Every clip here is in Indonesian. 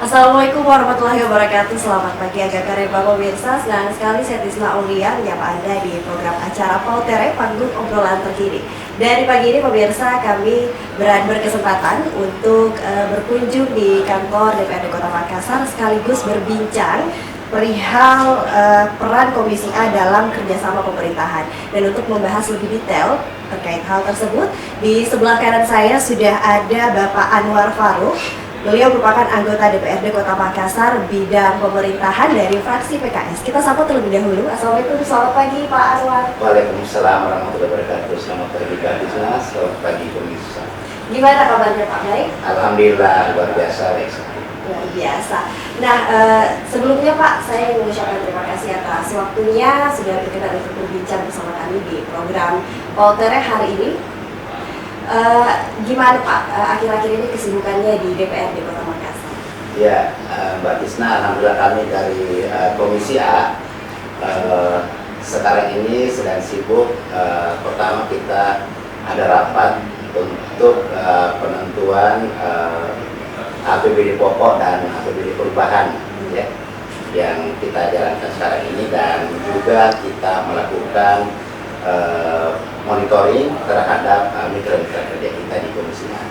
Assalamualaikum warahmatullahi wabarakatuh. Selamat pagi Aga Kareba pemirsa. Senang sekali saya Tisna Aulia menyapa Anda di program acara Pautere Panggung Obrolan Terkini. Dan di pagi ini pemirsa kami berkesempatan untuk berkunjung di kantor DPRD Kota Makassar sekaligus berbincang perihal peran Komisi A dalam kerjasama pemerintahan. Dan untuk membahas lebih detail terkait hal tersebut, di sebelah kanan saya sudah ada Bapak Anwar Farouk. Beliau merupakan anggota DPRD Kota Makassar bidang pemerintahan dari fraksi PKS. Kita sapa terlebih dahulu. Assalamualaikum, selamat pagi Pak Anwar. Waalaikumsalam warahmatullahi wabarakatuh. Selamat pagi Kak Tisna, selamat pagi pemirsa. Gimana kabarnya Pak? Baik? Alhamdulillah luar biasa, baik sekali. Luar biasa. Nah, sebelumnya Pak, saya mengucapkan terima kasih atas waktunya sudah berkenan untuk berbincang bersama kami di program Pautere hari ini. Gimana Pak akhir-akhir ini kesibukannya di DPRD Kota Makassar? Ya, Mbak Tisna, alhamdulillah kami dari Komisi A sekarang ini sedang sibuk. Pertama kita ada rapat untuk penentuan APBD pokok dan APBD perubahan ya, yang kita jalankan sekarang ini, dan juga kita melakukan monitoring terhadap mitra-mitra kerja kita di Komisi A.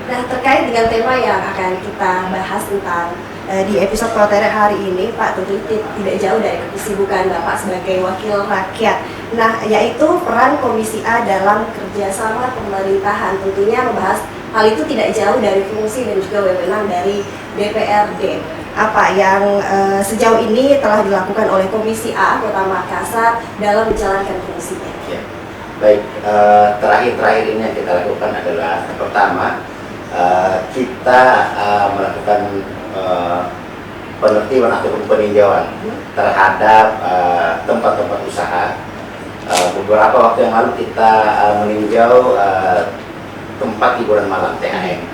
Nah, terkait dengan tema yang akan kita bahas tentang di episode Pautere hari ini, Pak, tentu tidak jauh dari kesibukan Bapak sebagai wakil rakyat. Nah, yaitu peran Komisi A dalam kerjasama pemerintahan. Tentunya membahas hal itu tidak jauh dari fungsi dan juga wewenang dari DPRD. Apa yang sejauh ini telah dilakukan oleh Komisi A Kota Makassar dalam menjalankan fungsinya? Ya. Baik, terakhir ini yang kita lakukan adalah pertama, kita melakukan penertiban ataupun peninjauan terhadap tempat-tempat usaha. Beberapa waktu yang lalu kita meninjau tempat hiburan malam THM.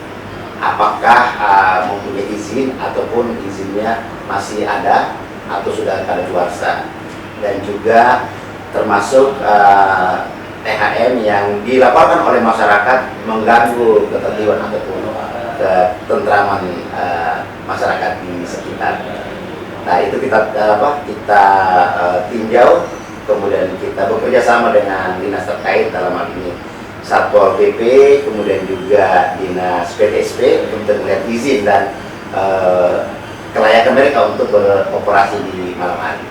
Apakah mempunyai izin ataupun izinnya masih ada atau sudah kadaluarsa, dan juga termasuk THM yang dilaporkan oleh masyarakat mengganggu ketertiban ataupun ketentraman masyarakat di sekitar. Nah, itu kita tinjau, kemudian kita bekerja sama dengan dinas terkait, dalam hal ini Satpol PP, kemudian juga dinas PTSP untuk melihat izin dan kelayakan mereka untuk beroperasi di malam hari.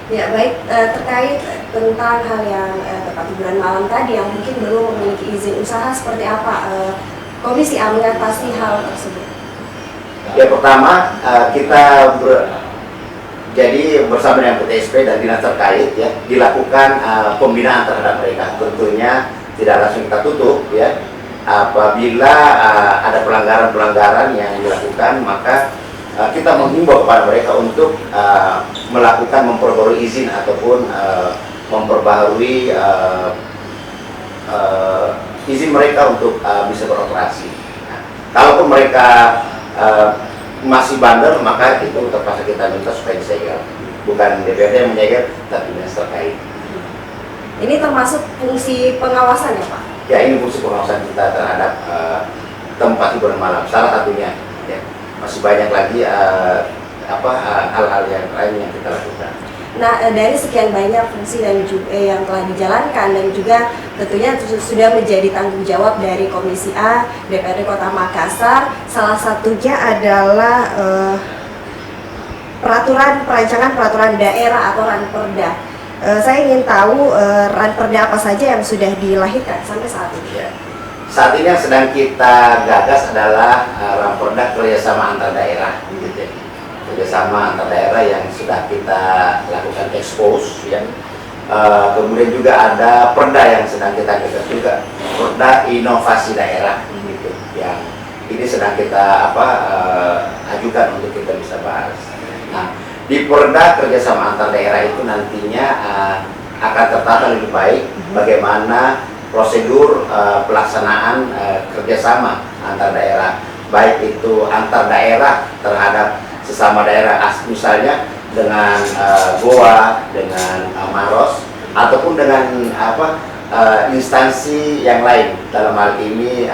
Ya, baik, terkait tentang hal yang tempat hiburan malam tadi yang mungkin belum memiliki izin usaha, seperti apa Komisi A mengatasi hal tersebut? Ya, pertama kita jadi bersama dengan PTSP dan dinas terkait ya, dilakukan pembinaan terhadap mereka. Tentunya tidak langsung kita tutup ya. Apabila ada pelanggaran-pelanggaran yang dilakukan, maka kita menghimbau kepada mereka untuk memperbarui izin ataupun memperbaharui izin mereka untuk bisa beroperasi. Nah, kalaupun mereka masih bandel, maka itu terpaksa kita minta supaya disegel. Bukan DPRD yang menyegel, tapi dinas terkait. Ini termasuk fungsi pengawasan ya Pak? Ya, ini fungsi pengawasan kita terhadap tempat hiburan malam, salah satunya ya. Masih banyak lagi hal-hal yang lain yang kita lakukan. Nah, dari sekian banyak fungsi dan juga yang telah dijalankan, dan juga tentunya sudah menjadi tanggung jawab dari Komisi A DPRD Kota Makassar, salah satunya adalah perancangan peraturan daerah atau Ranperda. Saya ingin tahu Ranperda apa saja yang sudah dilahirkan sampai saat ini. Ya. Saat ini yang sedang kita gagas adalah Ranperda kerjasama antar daerah, gitu. Kerjasama antar daerah yang sudah kita lakukan expose, ya. Kemudian juga ada Perda yang sedang kita gagas juga, Perda inovasi daerah, gitu. Yang ini sedang kita ajukan untuk kita bisa bahas. Nah, di Perda kerjasama antar daerah itu nantinya akan tertata lebih baik bagaimana prosedur pelaksanaan kerjasama antar daerah, baik itu antar daerah terhadap sesama daerah, misalnya dengan Goa, dengan Maros, ataupun dengan instansi yang lain, dalam hal ini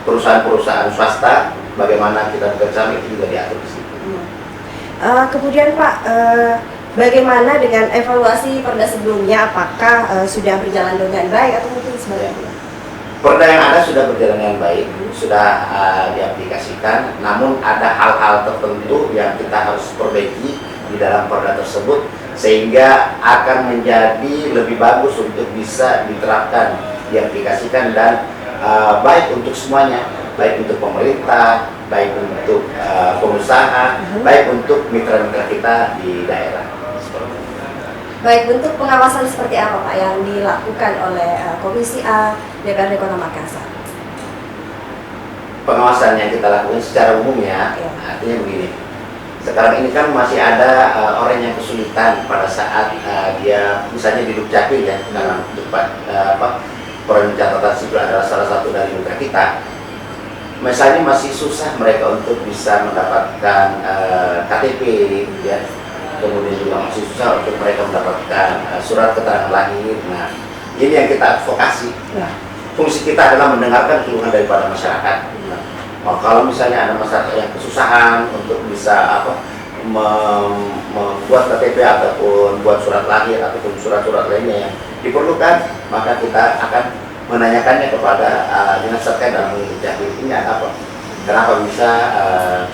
perusahaan-perusahaan swasta bagaimana kita bekerja itu juga diatur di situ. Kemudian Pak, bagaimana dengan evaluasi Perda sebelumnya? Apakah sudah berjalan dengan baik atau mungkin sebaliknya? Perda yang ada sudah berjalan dengan baik, sudah diaplikasikan, namun ada hal-hal tertentu yang kita harus perbaiki di dalam perda tersebut sehingga akan menjadi lebih bagus untuk bisa diterapkan, diaplikasikan dan baik untuk semuanya, baik untuk pemerintah, baik untuk pengusaha, baik untuk mitra-mitra kita di daerah. Baik, bentuk pengawasan seperti apa Pak yang dilakukan oleh Komisi A DPRD Kota Makassar? Pengawasan yang kita lakukan secara umum ya, artinya begini. Sekarang ini kan masih ada orang yang kesulitan pada saat dia misalnya di Dukcapil ya, dalam Peran Catatan Sipil adalah salah satu dari mitra kita. Misalnya masih susah mereka untuk bisa mendapatkan KTP ya. Kemudian juga masih susah untuk mereka mendapatkan surat keterangan lahir. Nah, ini yang kita advokasi. Fungsi kita adalah mendengarkan keluhan daripada masyarakat. Kalau misalnya ada masyarakat yang kesusahan untuk bisa membuat KTP ataupun buat surat lahir ataupun surat-surat lainnya yang diperlukan, maka kita akan menanyakannya kepada dinas terkait dalam Dukcapil ini apa, kenapa bisa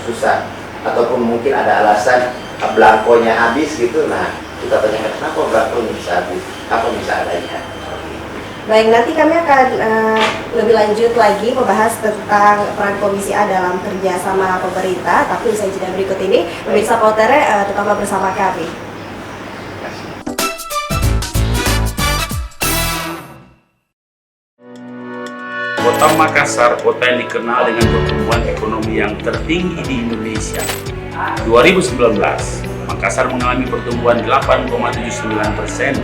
susah, ataupun mungkin ada alasan belangkonya habis gitu. Nah, kita tanyakan kenapa belangkonya bisa habis, apa bisa adanya. Baik, nanti kami akan lebih lanjut lagi membahas tentang peran Komisi A dalam kerjasama pemerintah, tapi usai jeda berikut ini pemirsa Pautere tetaplah bersama kami. Kota Makassar, kota yang dikenal dengan pertumbuhan ekonomi yang tertinggi di Indonesia. 2019, Makassar mengalami pertumbuhan 8,79%,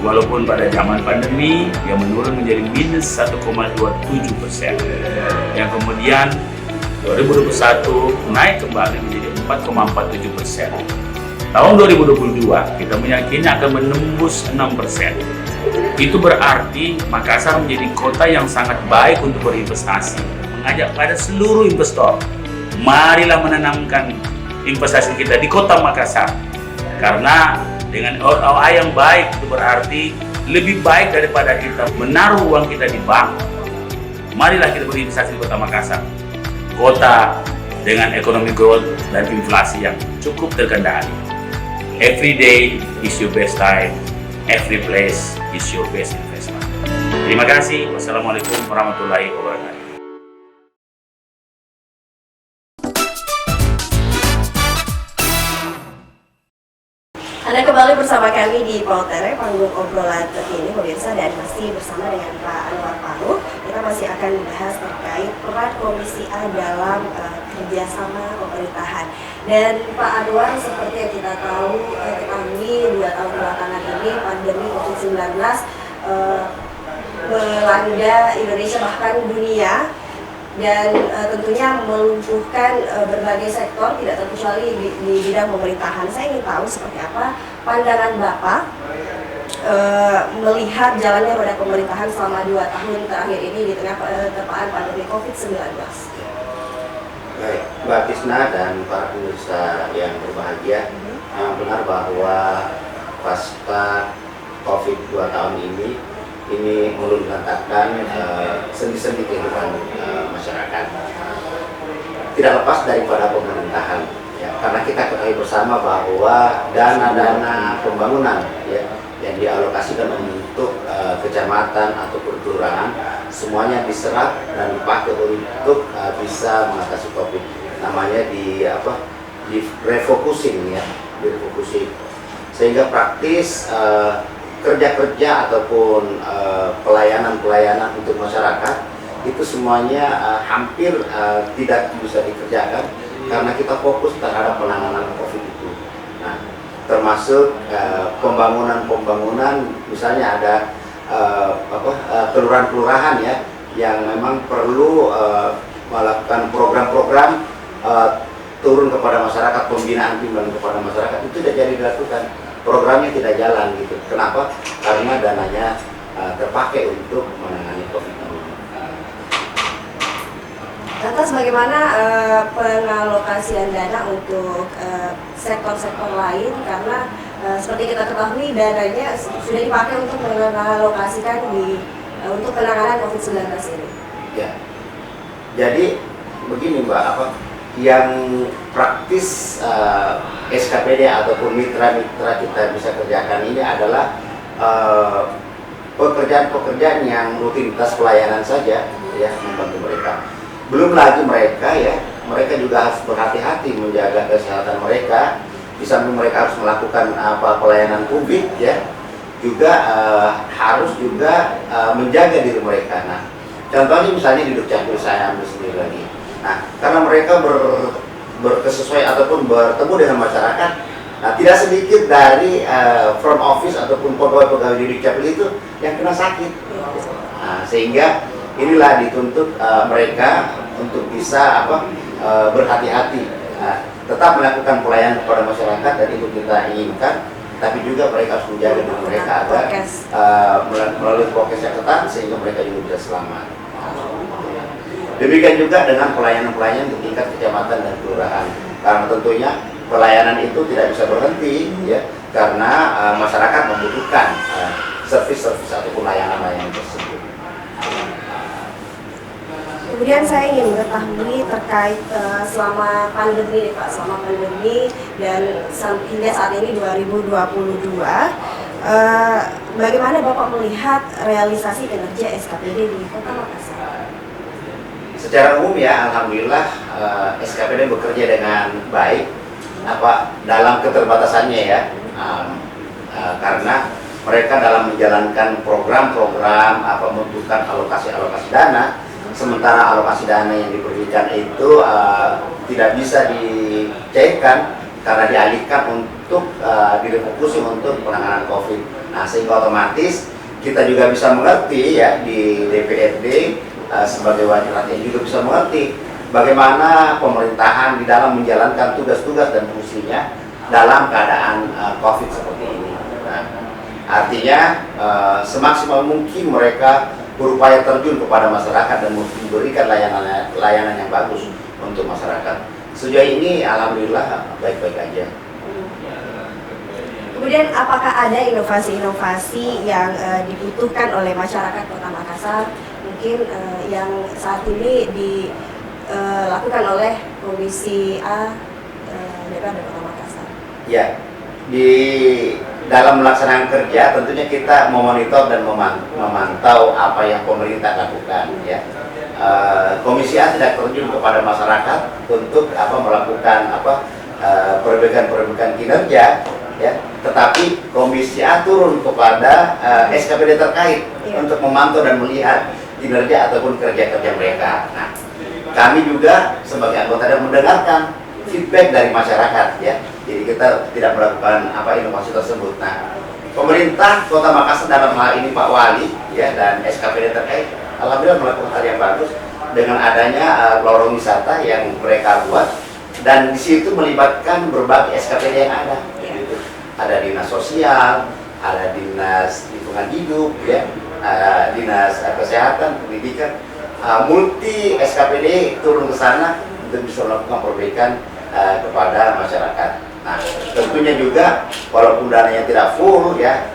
walaupun pada zaman pandemi yang menurun menjadi minus 1,27%. Yang kemudian 2021 naik kembali menjadi 4,47%. Tahun 2022 kita meyakini akan menembus 6%. Itu berarti Makassar menjadi kota yang sangat baik untuk berinvestasi. Mengajak pada seluruh investor, marilah menanamkan investasi kita di kota Makassar. Karena dengan ROI yang baik itu berarti lebih baik daripada kita menaruh uang kita di bank. Marilah kita berinvestasi di kota Makassar. Kota dengan ekonomi growth dan inflasi yang cukup terkendali. Every day is your best time. Every place is your best investment. Terima kasih. Wassalamualaikum warahmatullahi wabarakatuh. Anda kembali bersama kami di Pautere, panggung obrolan terkini pemirsa, dan masih bersama dengan Pak Anwar Paruh. Kita masih akan membahas terkait peran Komisi A dalam kerjasama pemerintahan. Dan Pak Anwar, seperti yang kita tahu, ketahui 2 tahun belakangan ini pandemi COVID-19 melanda Indonesia bahkan dunia, dan tentunya melumpuhkan berbagai sektor, tidak terkecuali di bidang pemerintahan. Saya ingin tahu seperti apa pandangan Bapak melihat jalannya roda pemerintahan selama 2 tahun terakhir ini di tengah terpaan pandemi COVID-19. Baik, Mbak Tisna dan para pemirsa yang berbahagia, yang benar bahwa pasca COVID 2 tahun ini meluluhlantakkan sendi-sendi kehidupan masyarakat. Tidak lepas daripada pemerintahan, ya, karena kita ketahui bersama bahwa dana-dana pembangunan ya, yang dialokasikan untuk kecamatan atau kelurahan semuanya diserap dan dipakai untuk bisa mengatasi COVID. Namanya di refocusing ya, direfocusing, sehingga praktis kerja-kerja ataupun pelayanan-pelayanan untuk masyarakat itu semuanya hampir tidak bisa dikerjakan karena kita fokus terhadap penanganan COVID itu. Nah, termasuk pembangunan, misalnya ada kelurahan-kelurahan ya yang memang perlu melakukan program-program turun kepada masyarakat, pembinaan kepada masyarakat, itu tidak jadi dilakukan. Programnya tidak jalan gitu. Kenapa? Karena dananya terpakai untuk menangani COVID-19. Lantas bagaimana pengalokasian dana untuk sektor-sektor lain, karena seperti kita ketahui dananya sudah dipakai untuk mengalokasikan untuk penanganan COVID-19 ini. Ya, jadi begini Mbak, yang praktis SKPD ataupun mitra-mitra kita bisa kerjakan ini adalah pekerjaan-pekerjaan yang rutinitas pelayanan saja, ya, membantu mereka. Belum lagi mereka juga harus berhati-hati menjaga kesehatan mereka. Di samping mereka harus melakukan pelayanan publik, ya, juga harus juga menjaga diri mereka. Nah, contohnya misalnya di Dukcapil saya ambil sendiri lagi. Nah, karena mereka berkesesuaian ataupun bertemu dengan masyarakat, nah, tidak sedikit dari front office ataupun pegawai-pegawai di Dukcapil itu yang kena sakit. Nah, sehingga inilah dituntut mereka untuk bisa berhati-hati, tetap melakukan pelayanan kepada masyarakat, dan itu kita inginkan. Tapi juga mereka harus menjaga diri mereka agar melalui prokes yang ketat sehingga mereka juga bisa selamat. Demikian juga dengan pelayanan-pelayanan di tingkat kecamatan dan kelurahan, karena tentunya pelayanan itu tidak bisa berhenti, ya, karena masyarakat membutuhkan servis-servis ataupun layanan-layanan tersebut. Kemudian saya ingin mengetahui terkait selama pandemi, Pak, selama pandemi dan hingga saat ini 2022, bagaimana Bapak melihat realisasi kinerja SKPD di Kota Makassar? Secara umum, ya, alhamdulillah SKPD bekerja dengan baik, dalam keterbatasannya, ya, karena mereka dalam menjalankan program-program membutuhkan alokasi dana. Sementara alokasi dana yang diberikan itu tidak bisa dicairkan karena dialihkan untuk direfokusi untuk penanganan COVID. Nah, sehingga otomatis kita juga bisa mengerti, ya, di DPRD sebagai wakil rakyat juga bisa mengerti bagaimana pemerintahan di dalam menjalankan tugas-tugas dan fungsinya dalam keadaan COVID seperti ini. Nah, artinya semaksimal mungkin mereka berupaya terjun kepada masyarakat dan memberikan layanan yang bagus untuk masyarakat. Sejauh ini alhamdulillah baik-baik aja. Kemudian apakah ada inovasi-inovasi yang dibutuhkan oleh masyarakat Kota Makassar, mungkin yang saat ini dilakukan oleh Komisi A DPRD Kota Makassar? Ya, di dalam melaksanakan kerja tentunya kita memonitor dan memantau apa yang pemerintah lakukan, ya. Komisi A tidak terjun kepada masyarakat untuk melakukan perbaikan kinerja, ya, tetapi Komisi A turun kepada SKPD terkait, ya, untuk memantau dan melihat kinerja ataupun kerja-kerja mereka. Nah, kami juga sebagai anggota dan mendengarkan feedback dari masyarakat, ya. Jadi kita tidak melakukan inovasi tersebut. Nah, pemerintah Kota Makassar dalam hal ini Pak Wali, ya, dan SKPD terkait alhamdulillah melakukan hal yang bagus dengan adanya lorong wisata yang mereka buat, dan di situ melibatkan berbagai SKPD yang ada. Gitu. Ada dinas sosial, ada dinas lingkungan hidup, ya, dinas kesehatan, pendidikan, multi SKPD turun ke sana untuk bisa melakukan perbaikan kepada masyarakat. Nah, tentunya juga walaupun dananya tidak full, ya,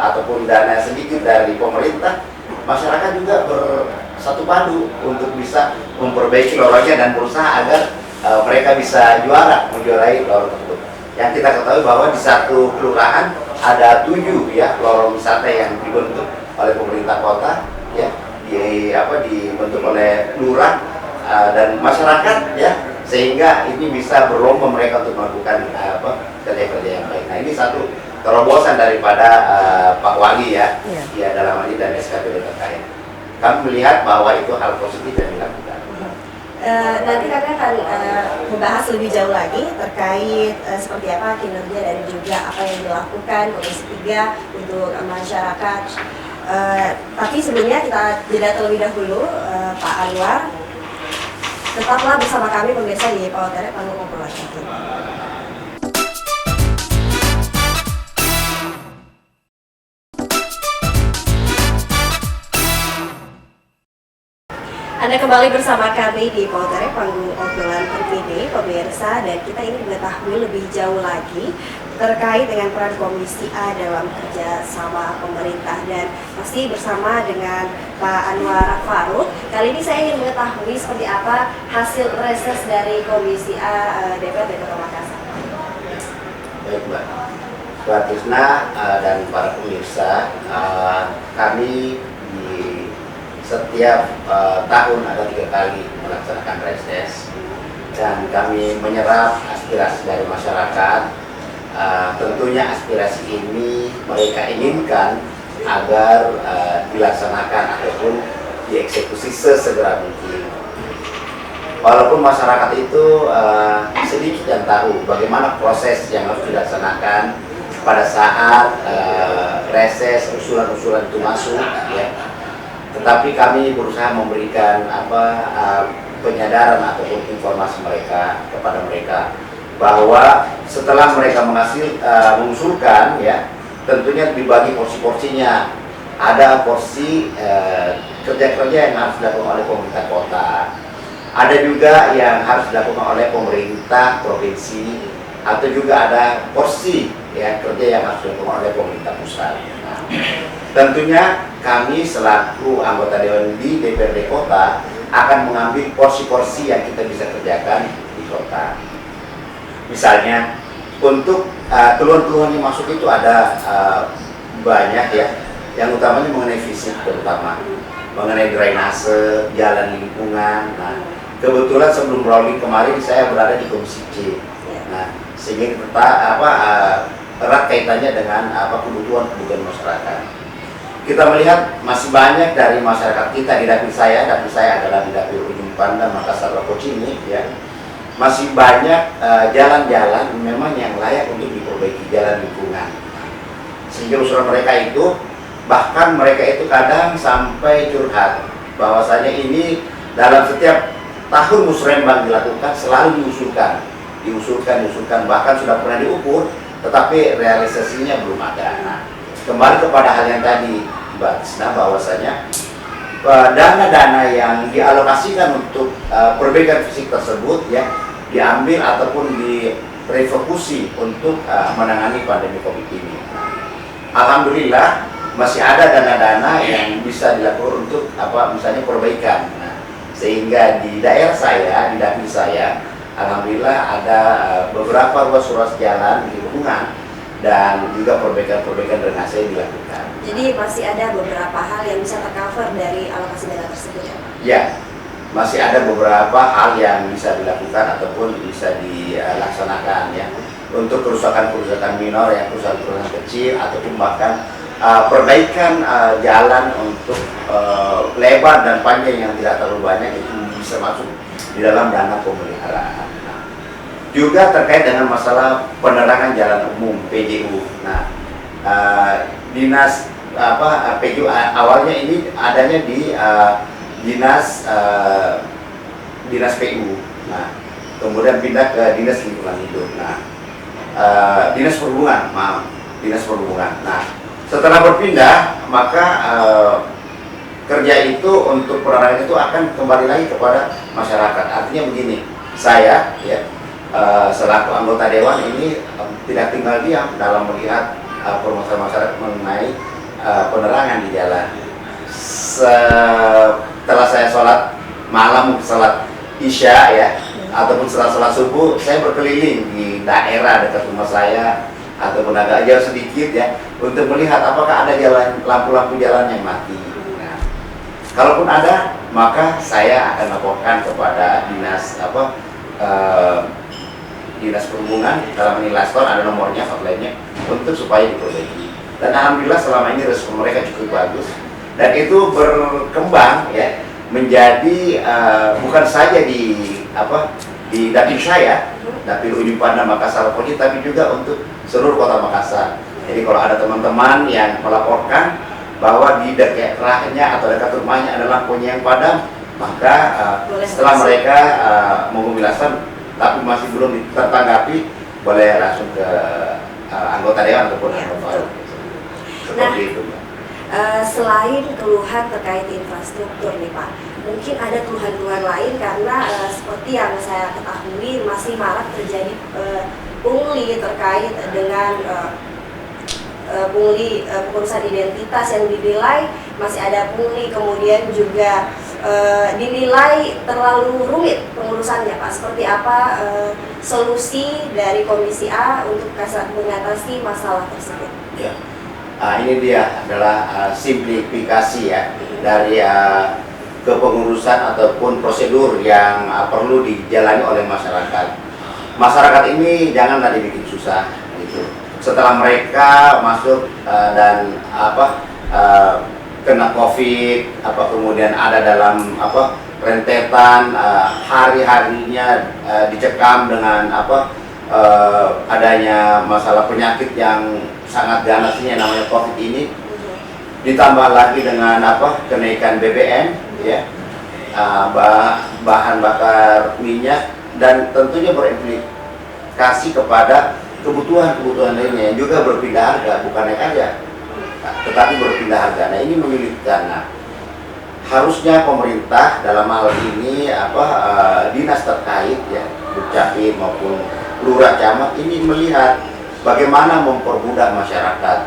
ataupun dana sedikit dari pemerintah, masyarakat juga bersatu padu untuk bisa memperbaiki lorongnya dan berusaha agar mereka bisa menjuarai lorong tersebut. Yang kita ketahui bahwa di satu kelurahan ada 7, ya, lorong wisata yang dibentuk oleh pemerintah kota, ya, dibentuk oleh lurah dan masyarakat, ya, sehingga ini bisa berlomba mereka untuk melakukan kerja-kerja yang baik. Nah, ini satu terobosan daripada Pak Wali, ya, ya, dalam hal ini dan SKPD terkait. Kami melihat bahwa itu hal positif yang dilakukan. Nanti kami akan membahas lebih jauh lagi terkait seperti apa kinerja dan juga apa yang dilakukan Komisi 3 untuk masyarakat. Tapi sebelumnya kita jeda terlebih dahulu, Pak Anwar. Tetaplah bersama kami pemirsa di PAUTERE Panggung Obrolan Terkini. Anda kembali bersama kami di Pautere, panggung obrolan terkini, pemirsa, dan kita ingin mengetahui lebih jauh lagi terkait dengan peran Komisi A dalam kerja sama pemerintah, dan pasti bersama dengan Pak Anwar Faruk. Kali ini saya ingin mengetahui seperti apa hasil reses dari Komisi A DPRD Kota Makassar. Baik Mbak Tisna dan para pemirsa, kami di setiap tahun ada 3 kali melaksanakan reses dan kami menyerap aspirasi dari masyarakat. Tentunya aspirasi ini mereka inginkan agar dilaksanakan ataupun dieksekusi sesegera mungkin. Walaupun masyarakat itu sedikit yang tahu bagaimana proses yang harus dilaksanakan pada saat reses, usulan-usulan itu masuk, ya. Tetapi kami berusaha memberikan penyadaran ataupun informasi mereka kepada mereka bahwa setelah mereka mengusulkan, ya, tentunya dibagi porsi-porsinya. Ada porsi kerja-kerja yang harus dilakukan oleh pemerintah kota, ada juga yang harus dilakukan oleh pemerintah provinsi, atau juga ada porsi, ya, kerja yang harus dilakukan oleh pemerintah pusat. Tentunya kami selaku anggota Dewan di DPRD Kota akan mengambil porsi-porsi yang kita bisa kerjakan di kota. Misalnya untuk keluhan-keluhan yang masuk itu ada banyak, ya. Yang utamanya mengenai fisik, terutama mengenai drainase, jalan lingkungan. Nah, kebetulan sebelum rolling kemarin saya berada di Komisi C. Nah, sehingga erat kaitannya dengan kebutuhan masyarakat. Kita melihat masih banyak dari masyarakat kita di dapil saya adalah di dapil Ujung Pandang, Makassar, Lokocini, ya. Masih banyak jalan-jalan memang yang layak untuk diperbaiki, jalan lingkungan. Sehingga usulan mereka itu, bahkan mereka itu kadang sampai curhat bahwasanya ini dalam setiap tahun musrembang dilakukan selalu diusulkan, bahkan sudah pernah diukur, tetapi realisasinya belum ada. Nah, kembali kepada hal yang tadi Mbak Tisna, bahwasanya dana-dana yang dialokasikan untuk perbaikan fisik tersebut, ya, diambil ataupun direfokusi untuk menangani pandemi COVID ini. Alhamdulillah masih ada dana-dana yang bisa dilakukan untuk misalnya perbaikan. Nah, sehingga di daerah saya, di dapil saya, alhamdulillah ada beberapa ruas-ruas jalan di lingkungan dan juga perbaikan-perbaikan drainase yang dilakukan. Jadi masih ada beberapa hal yang bisa tercover dari alokasi dana tersebut, ya? Ya, masih ada beberapa hal yang bisa dilakukan ataupun bisa dilaksanakan, ya. Untuk kerusakan-kerusakan minor, yang kerusakan-kerusakan kecil, ataupun bahkan perbaikan jalan untuk lebar dan panjang yang tidak terlalu banyak, itu bisa masuk di dalam dana pemeliharaan. Nah, juga terkait dengan masalah penerangan jalan umum PJU. Nah, dinas PJU awalnya ini adanya di dinas PU. Nah, kemudian pindah ke dinas lingkungan hidup. Nah, dinas perhubungan. Nah, setelah berpindah, maka kerja itu untuk penerangan itu akan kembali lagi kepada masyarakat. Artinya begini, saya, ya, selaku anggota dewan ini tidak tinggal diam dalam melihat permasalahan masyarakat mengenai penerangan di jalan. Setelah saya sholat malam, sholat isya, ya, ataupun setelah sholat subuh, saya berkeliling di daerah dekat rumah saya ataupun agak jauh sedikit, ya, untuk melihat apakah ada jalan, lampu-lampu jalan yang mati. Nah, kalaupun ada, maka saya akan laporkan kepada dinas dinas perhubungan. Dalam ini Laston ada nomornya, hotline-nya, untuk supaya diperbaiki. Dan alhamdulillah selama ini respon mereka cukup bagus, dan itu berkembang, ya, menjadi bukan saja di dapil saya, dapil Ujung Pandang, Makassar, Lokocini, tapi juga untuk seluruh kota Makassar. Jadi kalau ada teman-teman yang melaporkan bahwa di daerahnya atau dekat rumahnya ada lampunya yang padam, maka setelah mereka menghubungi Laston tapi masih belum tertanggapi, boleh langsung ke anggota dewan ataupun anggota seperti itu. Selain keluhan terkait infrastruktur nih Pak, mungkin ada keluhan-keluhan lain karena seperti yang saya ketahui masih marak terjadi pungli terkait dengan pungli pengurusan identitas yang dinilai masih ada pungli, kemudian juga dinilai terlalu rumit pengurusannya, Pak. Seperti apa solusi dari Komisi A untuk mengatasi masalah tersebut? Ya. Ini dia adalah simplifikasi ya dari kepengurusan ataupun prosedur yang perlu dijalani oleh masyarakat. Masyarakat ini janganlah dibikin susah gitu. Setelah mereka masuk dan kena COVID, kemudian ada dalam rentetan hari-harinya dicekam dengan adanya masalah penyakit yang sangat ganas ini yang namanya COVID ini, ditambah lagi dengan kenaikan BBM ya, bahan bakar minyak, dan tentunya berimplikasi kepada kebutuhan lainnya yang juga berpindah harga, bukan naik aja, tetapi berpindah harga. Nah, ini menyulitkan. Nah, harusnya pemerintah dalam hal ini dinas terkait ya, Dukcapil maupun lurah camat ini melihat bagaimana mempermudah masyarakat.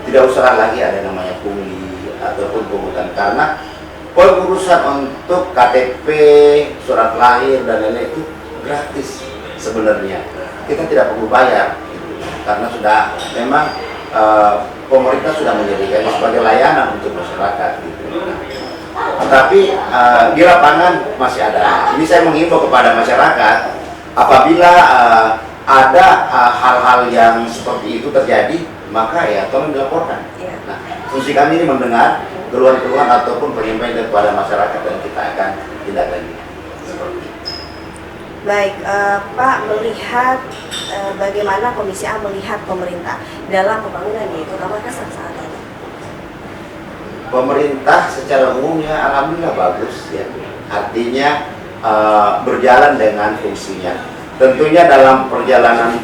Tidak usah lagi ada namanya pungli ataupun pungutan, karena pengurusan untuk KTP, surat lahir dan lain-lain itu gratis sebenarnya. Kita tidak perlu bayar karena sudah memang pemerintah sudah menjadikan sebagai layanan untuk masyarakat gitu. Tetapi di lapangan masih ada. Ini saya menghimbau kepada masyarakat, apabila ada hal-hal yang seperti itu terjadi, maka ya tolong dilaporkan. Nah, fungsi kami ini mendengar keluhan-keluhan ataupun penyampaian kepada masyarakat dan kita akan tindak lanjut. Baik, Pak, melihat bagaimana Komisi A melihat pemerintah dalam pembangunan di Kota Makassar saat ini? Pemerintah secara umumnya alhamdulillah bagus ya. Artinya berjalan dengan fungsinya. Tentunya dalam perjalanan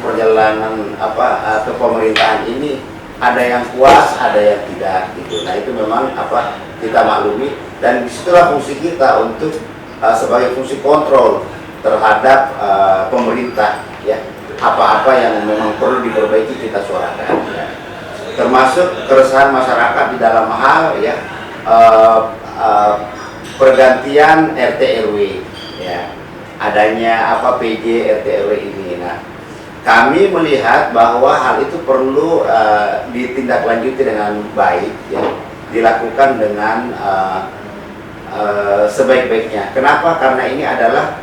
kepemerintahan ini ada yang puas, ada yang tidak gitu. Nah, itu memang kita maklumi, dan disitulah fungsi kita untuk sebagai fungsi kontrol terhadap pemerintah ya. Apa-apa yang memang perlu diperbaiki kita suarakan ya. Termasuk keresahan masyarakat di dalam hal ya pergantian RT RW ya, adanya PJ RT RW ini. Nah, kami melihat bahwa hal itu perlu ditindaklanjuti dengan baik ya, dilakukan dengan sebaik-baiknya. Kenapa? Karena ini adalah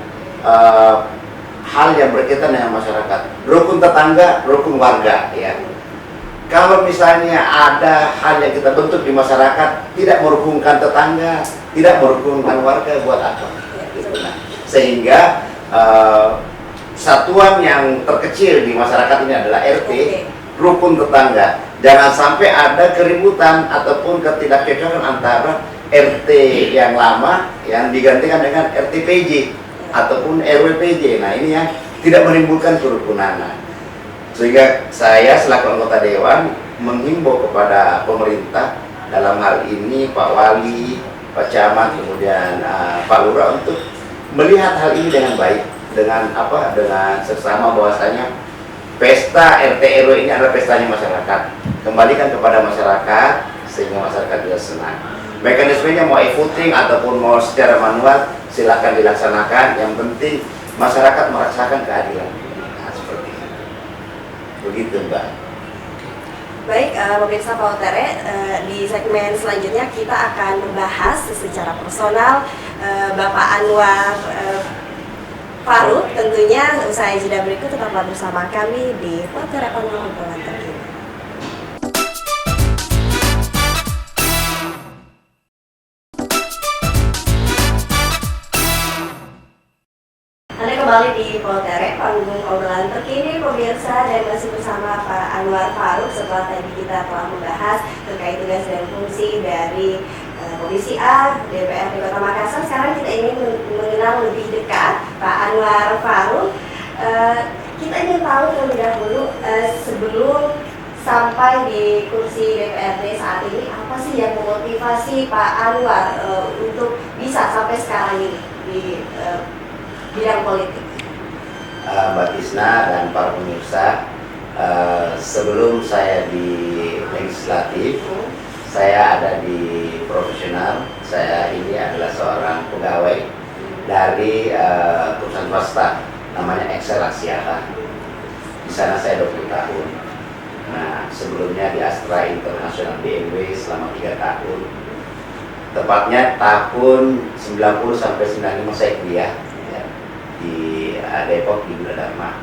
hal yang berkaitan dengan masyarakat, rukun tetangga, rukun warga ya. Kalau misalnya ada hal yang kita bentuk di masyarakat tidak merukunkan tetangga, tidak merukunkan warga, buat apa? Nah, sehingga satuan yang terkecil di masyarakat ini adalah RT, rukun tetangga. Jangan sampai ada keributan ataupun ketidakcocokan antara RT yang lama yang digantikan dengan RT PJ ataupun RW PJ. Nah, ini yang tidak menimbulkan kerukunan. Sehingga saya selaku anggota dewan menghimbau kepada pemerintah dalam hal ini Pak Wali, Pak Camat, kemudian Pak Lurah untuk melihat hal ini dengan baik, dengan dengan seksama bahwasanya pesta RT RW ini adalah pestanya masyarakat. Kembalikan kepada masyarakat sehingga masyarakat juga senang. Mekanismenya mau e-voting ataupun mau secara manual silakan dilaksanakan. Yang penting masyarakat merasakan keadilan. Nah, seperti itu. Begitu, Mbak. Baik, pemirsa Pautere, di segmen selanjutnya kita akan membahas secara personal Bapak Anwar Farouk. Tentunya usai jeda berikut tetaplah bersama kami di Pautere Obrolan Terkini. Anda kembali di Pautere, panggung obrolan terkini pemirsa, dan masih bersama Pak Anwar Farouk. Setelah tadi kita telah membahas terkait tugas dan fungsi dari Komisi A DPRD Kota Makassar, sekarang kita ingin mengenal lebih dekat Pak Anwar Farouk. Kita ingin tahu terlebih dahulu sebelum sampai di kursi DPRD saat ini, apa sih yang memotivasi Pak Anwar untuk bisa sampai sekarang ini di bidang politik? Mbak Tisna dan para pemirsa, sebelum saya di legislatif, saya ada di profesional. Saya ini adalah seorang pegawai dari perusahaan swasta namanya Excel Axiata. Di sana saya 20 tahun. Nah, sebelumnya di Astra International BMW selama 3 tahun. Tepatnya tahun 90 sampai 95 saya kuliah ya, di Depok di Gunadarma.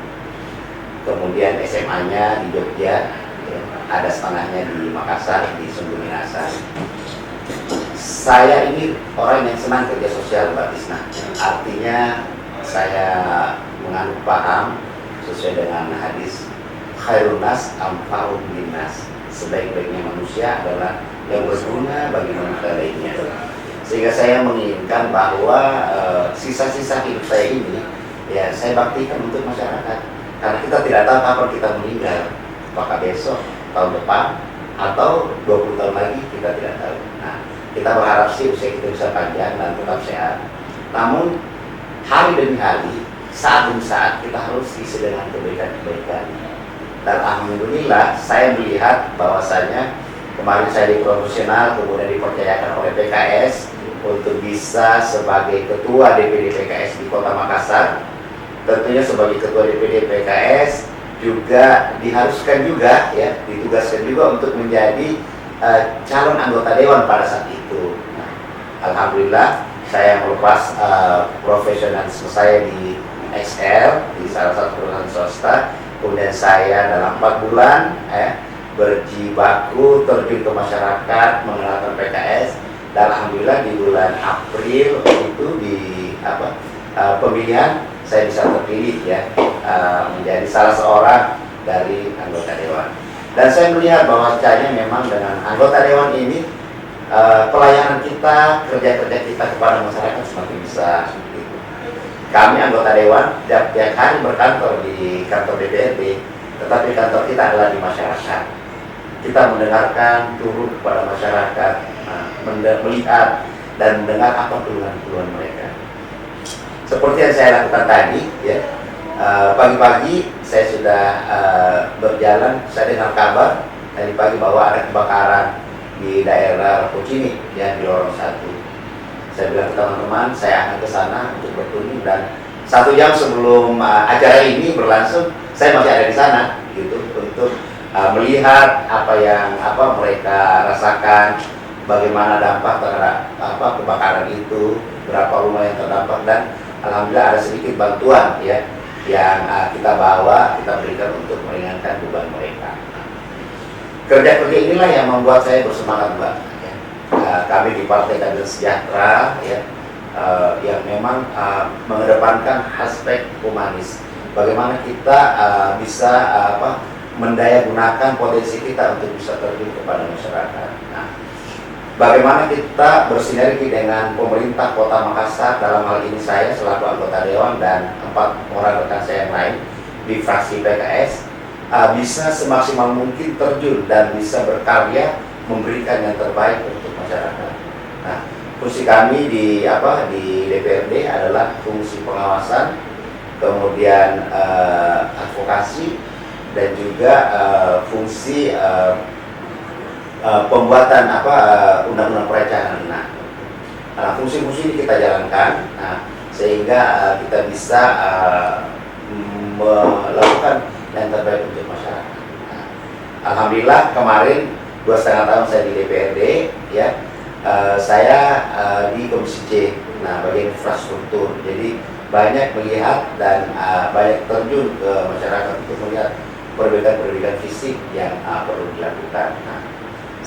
Kemudian SMA-nya di Jogja, ya, ada setengahnya di Makassar di Sungguh Minasa. Saya ini orang yang senang kerja sosial, Mbak Tisna. Artinya saya menganut paham sesuai dengan hadis khairun nas anfa'uhum linnas. Sebaik-baiknya manusia adalah yang berguna bagi manusia lainnya. Sehingga saya menginginkan bahwa sisa-sisa hidup saya ini ya saya baktikan untuk masyarakat. Karena kita tidak tahu kapan kita meninggal, apakah besok, tahun depan, atau 20 tahun lagi, kita tidak tahu. Nah, kita berharap sih usia kita bisa panjang dan tetap sehat. Namun hari demi hari, saat demi saat kita harus isi dengan kebaikan-kebaikan. Dan alhamdulillah saya melihat bahwasanya kemarin saya di profesional kemudian dipercayakan oleh PKS untuk bisa sebagai ketua DPD PKS di Kota Makassar. Tentunya sebagai ketua DPD PKS juga diharuskan juga ya, ditugaskan juga untuk menjadi calon anggota dewan pada saat itu. Nah, alhamdulillah saya melepas profesionalisme saya di XL di salah satu perusahaan swasta. Kemudian saya dalam 4 bulan berjibaku terjun ke masyarakat mengenalkan PKS, dan alhamdulillah di bulan April itu di pemilihan saya bisa terpilih ya menjadi salah seorang dari anggota dewan. Dan saya melihat bahwasanya memang dengan anggota dewan ini pelayanan kita, kerja-kerja kita kepada masyarakat semakin bisa. Kami anggota dewan tiap hari berkantor di kantor DPRD, tetapi kantor kita adalah di masyarakat. Kita mendengarkan, turun kepada masyarakat, melihat dan mendengar apa keluhan-keluhan mereka. Seperti yang saya lakukan tadi, ya, pagi-pagi saya sudah berjalan, saya dengar kabar tadi pagi bahwa ada kebakaran di daerah Pucini yang di lorong 1. Saya bilang ke teman-teman, saya akan ke sana untuk berkunjung, dan 1 jam sebelum acara ini berlangsung, saya masih ada di sana, gitu, untuk melihat apa yang mereka rasakan, bagaimana dampak terhadap kebakaran itu, berapa rumah yang terdampak, dan alhamdulillah ada sedikit bantuan ya yang kita bawa, kita berikan untuk meringankan beban mereka. Kerja-kerja inilah yang membuat saya bersemangat, Mbak. Kami di Partai Keadilan Sejahtera ya, yang memang mengedepankan aspek humanis. Bagaimana kita bisa mendaya gunakan potensi kita untuk bisa terjun kepada masyarakat. Nah, bagaimana kita bersinergi dengan pemerintah Kota Makassar, dalam hal ini saya selaku anggota dewan dan 4 orang rekan saya yang lain di fraksi PKS bisa semaksimal mungkin terjun dan bisa berkarya memberikan yang terbaik untuk masyarakat. Nah, fungsi kami di DPRD adalah fungsi pengawasan, kemudian advokasi, dan juga fungsi pembuatan undang-undang perencanaan. Nah, fungsi-fungsi ini kita jalankan, sehingga kita bisa melakukan yang terbaik untuk masyarakat. Nah, alhamdulillah kemarin 2,5 tahun saya di DPRD, ya, saya di Komisi C, bagian infrastruktur. Jadi banyak melihat dan banyak terjun ke masyarakat untuk melihat perbaikan-perbaikan fisik yang perlu dilakukan. Nah,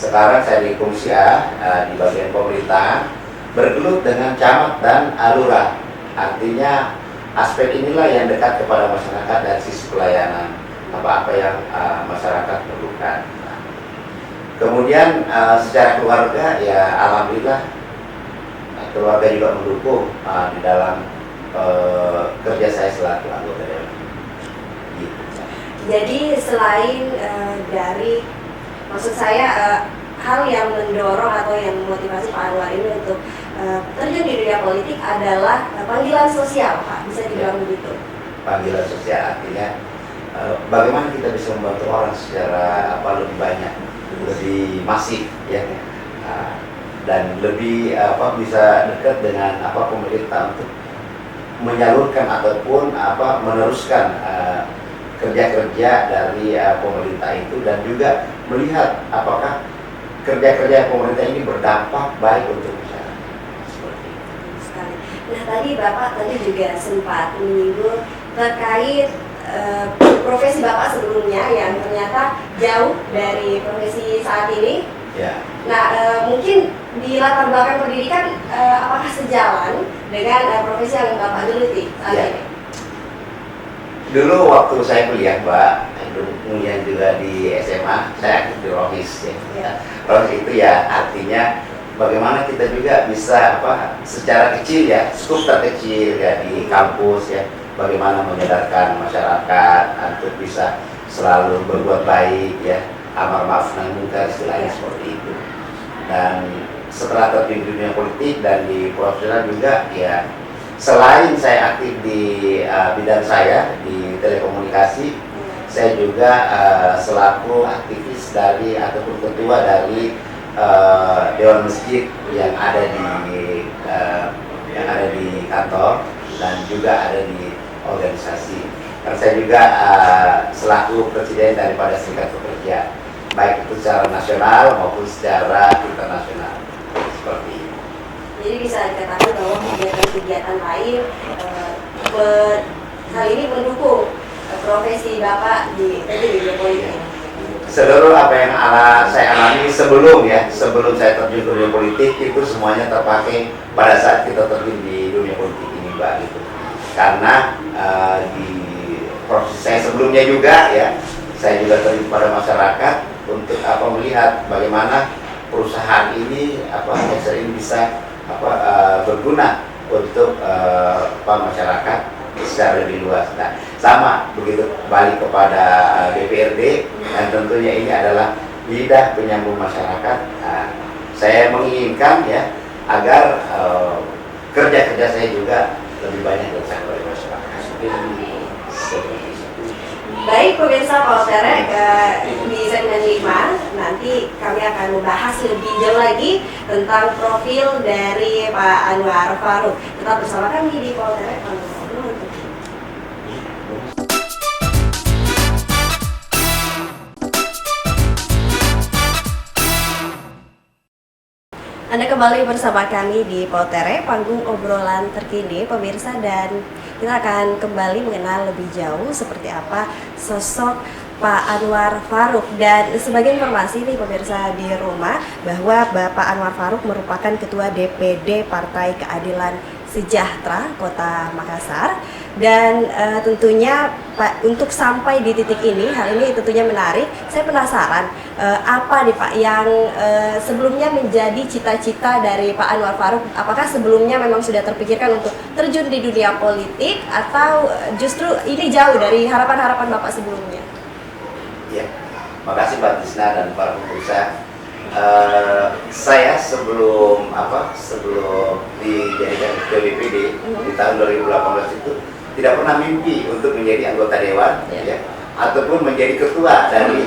sekarang saya di Komisi A, di bagian pemerintahan, bergelut dengan camat dan lurah. Artinya aspek inilah yang dekat kepada masyarakat dari sisi pelayanan apa-apa yang masyarakat perlukan. Nah, kemudian secara keluarga, ya alhamdulillah keluarga juga mendukung di dalam kerja saya selaku anggota dewan. Gitu. Jadi selain dari, maksud saya hal yang mendorong atau yang memotivasi Pak Anwar ini untuk terjun di dunia politik adalah panggilan sosial, Pak, bisa dibilang begitu. Panggilan sosial artinya bagaimana kita bisa membantu orang secara lebih banyak, lebih masif ya, dan lebih bisa dekat dengan pemerintah untuk menyalurkan ataupun meneruskan kerja-kerja dari pemerintah itu, dan juga melihat apakah kerja-kerja pemerintah ini berdampak baik untuk masyarakat. Seperti itu. Sekali. Nah, tadi Bapak juga sempat menyinggung terkait profesi Bapak sebelumnya yang ternyata jauh dari profesi saat ini. Ya. Nah, mungkin di latar belakang pendidikan apakah sejalan dengan profesi yang Bapak geluti saat Ya. ini? Dulu waktu saya kuliah, Mbak, kemudian juga di SMA, saya aktif di ROHIS ya. ROHIS itu ya artinya bagaimana kita juga bisa secara kecil ya, skup terkecil ya di kampus ya, bagaimana menyadarkan masyarakat untuk bisa selalu berbuat baik ya, amar ma'ruf nahi munkar istilahnya seperti itu. Dan setelah terjun di dunia politik dan di profesional juga ya, selain saya aktif di bidang saya di telekomunikasi, saya juga selaku aktivis dari ataupun ketua dari Dewan Masjid yang ada di kantor dan juga ada di organisasi. Dan saya juga selaku presiden daripada Serikat Pekerja, baik itu secara nasional maupun secara internasional. Seperti itu. Jadi bisa dikatakan bahwa kegiatan-kegiatan lain hal ini mendukung profesi Bapak di dunia politik. Seluruh apa yang saya alami sebelum saya terjun ke dunia politik itu semuanya terpakai pada saat kita terjun di dunia politik ini, Mbak, gitu. Karena di proses saya sebelumnya juga ya, saya juga terjun pada masyarakat untuk melihat bagaimana perusahaan ini ini bisa berguna untuk masyarakat secara lebih luas. Nah, sama begitu balik kepada DPRD, dan tentunya ini adalah lidah penyambung masyarakat. Nah, saya menginginkan ya agar kerja-kerja saya juga lebih banyak dirasakan oleh masyarakat. Baik pemirsa Pautere, di segmen 5 nanti kami akan membahas lebih jauh lagi tentang profil dari Pak Anwar Farouk. Tetap bersama kami di Pautere. Anda kembali bersama kami di Pautere, panggung obrolan terkini pemirsa, dan kita akan kembali mengenal lebih jauh seperti apa sosok Pak Anwar Farouk. Dan sebagai informasi nih pemirsa di rumah, bahwa Bapak Anwar Farouk merupakan Ketua DPD Partai Keadilan Sejahtera Kota Makassar. Dan tentunya Pak, untuk sampai di titik ini, hal ini tentunya menarik. Saya penasaran apa nih Pak yang sebelumnya menjadi cita-cita dari Pak Anwar Farouk. Apakah sebelumnya memang sudah terpikirkan untuk terjun di dunia politik, atau justru ini jauh dari harapan-harapan Bapak sebelumnya? Ya, makasih Mbak Tisna dan para pemirsa. Saya sebelum dijadikan ketua DPD di tahun 2018 itu tidak pernah mimpi untuk menjadi anggota dewan ya, ataupun menjadi ketua dari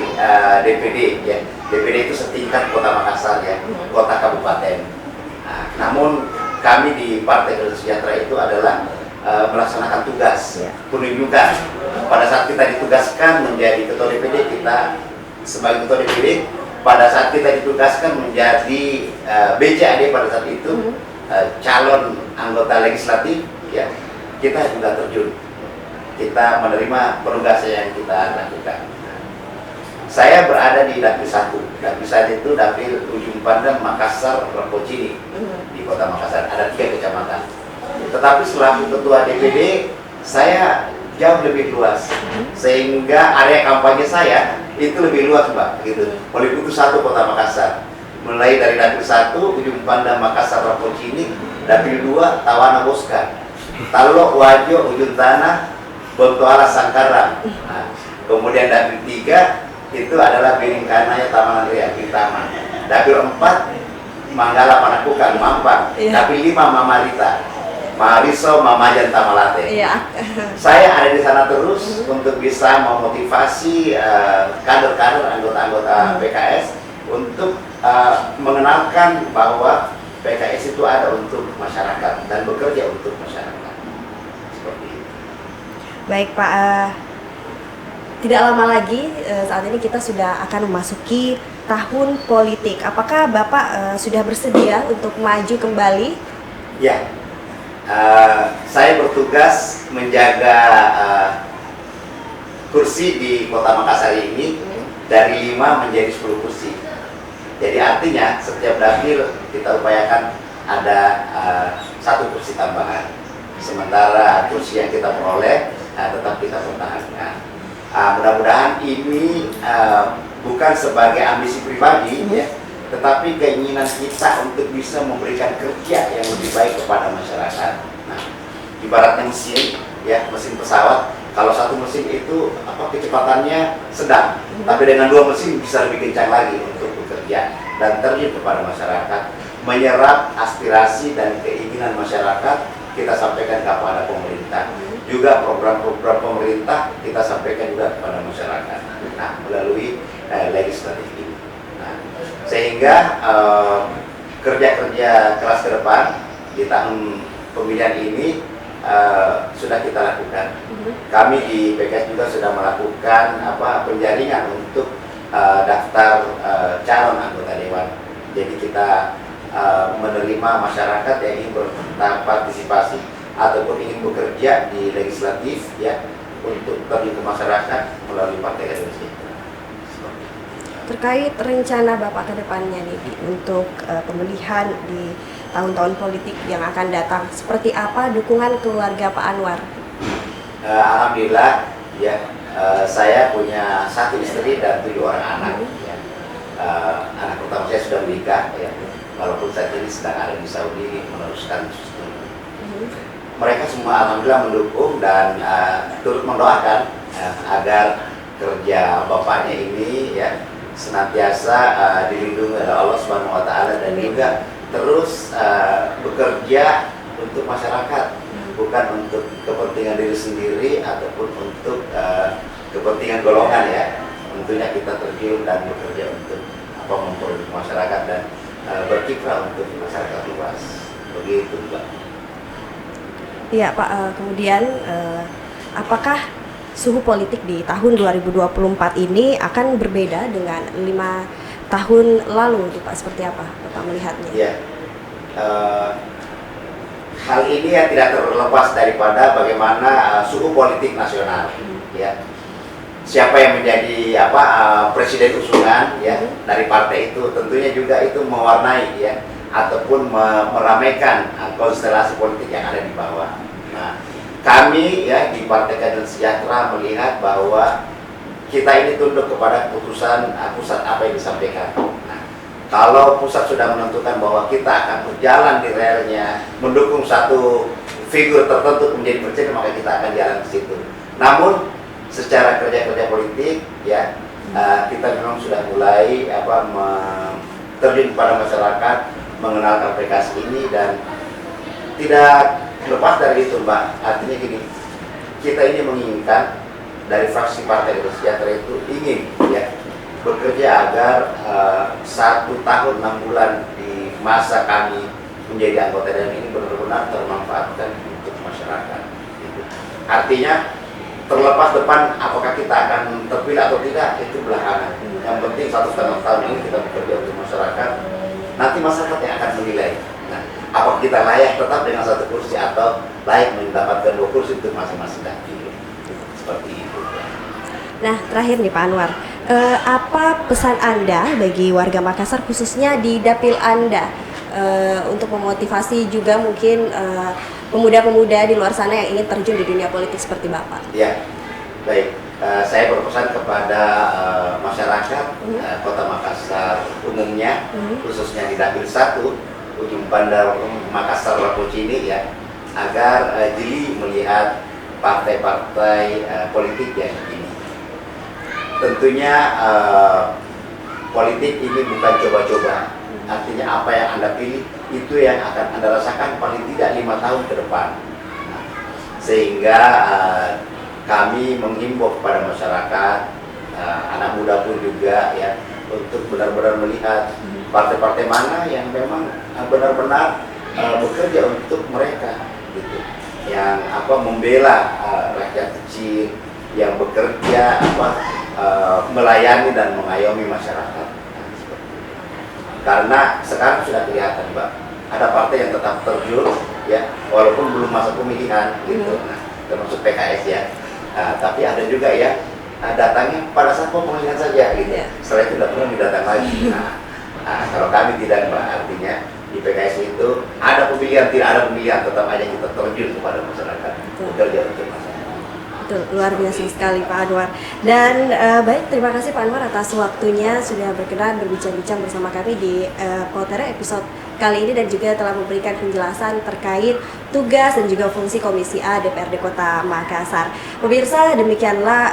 DPD ya. DPD itu setingkat Kota Makassar ya, kota kabupaten. Nah, namun kami di Partai Keadilan Sejahtera itu adalah melaksanakan tugas penunjukan. Pada saat kita ditugaskan menjadi ketua DPD, kita sebagai ketua DPD, pada saat kita ditugaskan menjadi BCAD pada saat itu, calon anggota legislatif ya, kita juga terjun, kita menerima penugasan yang kita lakukan. Saya berada di Dapil 1. Dapil 1 itu Dapil Ujung Pandang, Makassar, Rapocini di Kota Makassar. Ada 3 kecamatan. Tetapi selaku ketua DPD, saya jauh lebih luas, sehingga area kampanye saya itu lebih luas, Mbak, gitu. Meliputi 1 Kota Makassar, mulai dari Dapil 1 Ujung Pandang, Makassar, Rapocini, Dapil 2 Tawana Bosca, Talok, Wajo, Ujung Tanah, Bontoala, Sangkarang. Nah, kemudian Dapil 3 itu adalah Biringkanaya, Taman Ria, Taman. Dapil 4 Manggala Panakukan Mampang, tapi 5 Mama Rita, Mariso Mama Janta Malate. Saya ada di sana terus untuk bisa memotivasi kader-kader anggota-anggota PKS untuk mengenalkan bahwa PKS itu ada untuk masyarakat dan bekerja untuk masyarakat. Seperti itu. Baik Pak, tidak lama lagi saat ini kita sudah akan memasuki tahun politik. Apakah Bapak sudah bersedia untuk maju kembali? Ya, saya bertugas menjaga kursi di Kota Makassar ini dari 5 menjadi 10 kursi. Jadi artinya setiap dapil kita upayakan ada 1 kursi tambahan. Sementara kursi yang kita peroleh tetap kita pertahankan. Mudah-mudahan ini bukan sebagai ambisi pribadi, ya, tetapi keinginan kita untuk bisa memberikan kerja yang lebih baik kepada masyarakat. Nah, ibaratnya mesin, ya, mesin pesawat. Kalau satu mesin itu kecepatannya sedang, tapi dengan 2 mesin bisa lebih kencang lagi untuk bekerja dan terjun kepada masyarakat, menyerap aspirasi dan keinginan masyarakat kita sampaikan kepada pemerintah. Juga program-program pemerintah kita sampaikan juga kepada masyarakat. Nah, melalui legislatif ini. Nah, sehingga kerja-kerja keras ke depan di tahun pemilihan ini sudah kita lakukan. Kami di PKS juga sudah melakukan penjaringan untuk daftar calon anggota dewan. Jadi kita menerima masyarakat yang ingin berpartisipasi ataupun ingin bekerja di legislatif, ya, untuk terjun ke masyarakat melalui Partai Keadilan Sejahtera. Terkait rencana Bapak ke depannya nih untuk pemilihan di tahun-tahun politik yang akan datang, seperti apa dukungan keluarga Pak Anwar? Alhamdulillah, ya, saya punya 1 istri dan 7 orang anak. Ya. Anak pertama saya sudah menikah, ya, walaupun saat ini sedang ada di Saudi meneruskan studi. Mereka semua alhamdulillah mendukung dan turut mendoakan agar kerja bapaknya ini, ya, senantiasa dilindungi oleh Allah Subhanahu wa taala dan juga terus bekerja untuk masyarakat, bukan untuk kepentingan diri sendiri ataupun untuk kepentingan golongan, ya. Tentunya kita terjun dan bekerja untuk memperoleh masyarakat dan berkiprah untuk masyarakat luas. Begitu, Mbak. Iya Pak, kemudian apakah suhu politik di tahun 2024 ini akan berbeda dengan 5 tahun lalu, Pak? Seperti apa Bapak melihatnya? Ya, hal ini ya tidak terlepas daripada bagaimana suhu politik nasional. Ya, siapa yang menjadi presiden usungan, ya, dari partai itu tentunya juga itu mewarnai, ya, ataupun meramaikan konstelasi politik yang ada di bawah. Nah, kami, ya, di Partai Keadilan Sejahtera melihat bahwa kita ini tunduk kepada keputusan pusat apa yang disampaikan. Nah, kalau pusat sudah menentukan bahwa kita akan berjalan di relnya, mendukung satu figur tertentu menjadi presiden, maka kita akan jalan ke situ. Namun secara kerja-kerja politik, ya, kita memang sudah mulai terjun kepada masyarakat, mengenalkan PKS ini dan tidak lepas dari itu, Mbak. Artinya gini, kita ini menginginkan dari fraksi Partai Keadilan Sejahtera itu ingin, ya, bekerja agar 1 tahun 6 bulan di masa kami menjadi anggota dewan ini benar-benar termanfaatkan untuk masyarakat. Gitu. Artinya terlepas depan apakah kita akan terpilih atau tidak itu belakangan. Yang penting 1,5 tahun ini kita bekerja untuk masyarakat. Nanti masyarakat yang akan menilai. Nah, apakah kita layak tetap dengan 1 kursi atau layak mendapatkan 2 kursi untuk masing-masing dapil. Seperti itu. Nah, terakhir nih Pak Anwar, apa pesan Anda bagi warga Makassar khususnya di dapil Anda untuk memotivasi juga mungkin pemuda-pemuda di luar sana yang ingin terjun di dunia politik seperti Bapak? Ya, baik. Saya berpesan kepada masyarakat Kota Makassar umumnya, khususnya di Dapil 1 Ujung Bandar Makassar Lapocini, ya, agar jeli melihat partai-partai politik yang ini. Tentunya politik ini bukan coba-coba, artinya apa yang Anda pilih itu yang akan Anda rasakan paling tidak 5 tahun ke depan. Nah, sehingga kami menghimbau kepada masyarakat, anak muda pun juga ya, untuk benar-benar melihat partai-partai mana yang memang benar-benar bekerja untuk mereka, gitu, yang membela rakyat kecil, yang bekerja melayani dan mengayomi masyarakat. Karena sekarang sudah kelihatan, Mbak, ada partai yang tetap terjun ya, walaupun belum masa pemilihan gitu, nah, termasuk PKS ya. Tapi ada juga ya datangnya pada saat pemilihan saja gitu. Setelah itu tidak pernah didatang lagi. Kalau kami tidak, Mbak, artinya di PKS itu ada pemilihan, tidak ada pemilihan, tetap aja kita terjun kepada masyarakat, bekerja untuk masyarakat. Betul, luar biasa sekali Pak Anwar. Dan baik, terima kasih Pak Anwar atas waktunya sudah berkenan berbincang-bincang bersama kami di Pautere episode kali ini, dan juga telah memberikan penjelasan terkait tugas dan juga fungsi Komisi A DPRD Kota Makassar. Pemirsa, demikianlah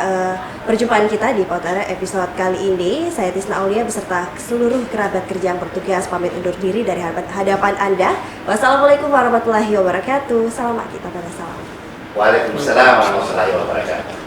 perjumpaan kita di Pautere episode kali ini. Saya Tisna Aulia beserta seluruh kerabat kerja yang bertugas pamit undur diri dari hadapan Anda. Wassalamualaikum warahmatullahi wabarakatuh. Salam kita pada salam. Waalaikumsalam warahmatullahi wabarakatuh.